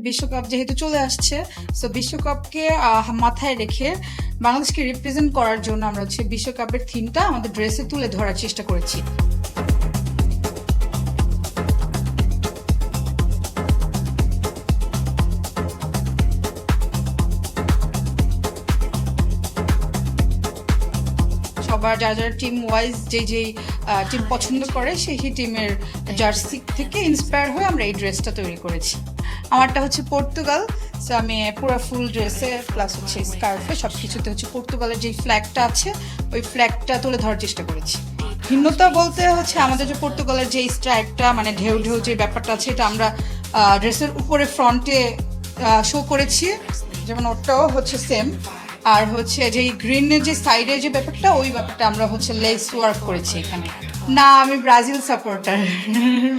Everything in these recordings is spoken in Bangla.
বিশ্বকাপ যেহেতু চলে আসছে, সো বিশ্বকাপকে মাথায় রেখে বাংলাদেশকে রিপ্রেজেন্ট করার জন্য আমরা হচ্ছে বিশ্বকাপের থিমটা আমাদের ড্রেসে তুলে ধরার চেষ্টা করেছি। সবার যার যার টিম ওয়াইজ যেই টিম পছন্দ করে সেই টিমের জার্সি থেকে ইন্সপায়ার হয়ে আমরা এই ড্রেসটা তৈরি করেছি। আমারটা হচ্ছে পর্তুগাল, সো আমি পুরো ফুল ড্রেসে প্লাস হচ্ছে স্কার্ফে সব কিছুতে হচ্ছে পর্তুগালের যে ফ্ল্যাগটা আছে ওই ফ্ল্যাগটা তুলে ধরার চেষ্টা করেছি। ভিন্নতা বলতে হচ্ছে আমাদের যে পর্তুগালের যে স্ট্রাইপটা মানে ঢেউ ঢেউ যে ব্যাপারটা আছে এটা আমরা ড্রেসের উপরে ফ্রন্টে শো করেছি, যেমন ওটাও হচ্ছে সেম। আর হচ্ছে যে গ্রিনের যে সাইডের যে ব্যাপারটা ওই ব্যাপারটা আমরা হচ্ছে লেস ওয়ার্ক করেছি এখানে। না, আমি ব্রাজিল সাপোর্টার,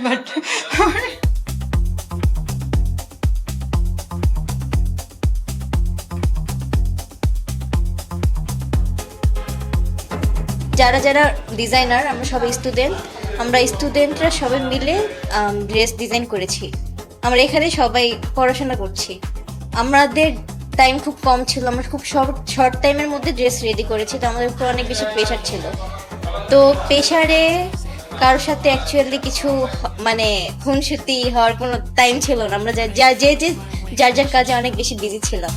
বাট যারা যারা ডিজাইনার আমরা সবাই স্টুডেন্ট, আমরা স্টুডেন্টরা সবাই মিলে ড্রেস ডিজাইন করেছি। আমরা এখানে সবাই পড়াশোনা করছি, আমাদের টাইম খুব কম ছিল, আমরা খুব শর্ট টাইমের মধ্যে ড্রেস রেডি করেছি, তো আমাদের উপর অনেক বেশি প্রেশার ছিল। তো প্রেশারে কারোর সাথে অ্যাকচুয়ালি কিছু মানে খুনসুটি হওয়ার কোনো টাইম ছিল না, আমরা যার যার কাজে অনেক বেশি বিজি ছিলাম।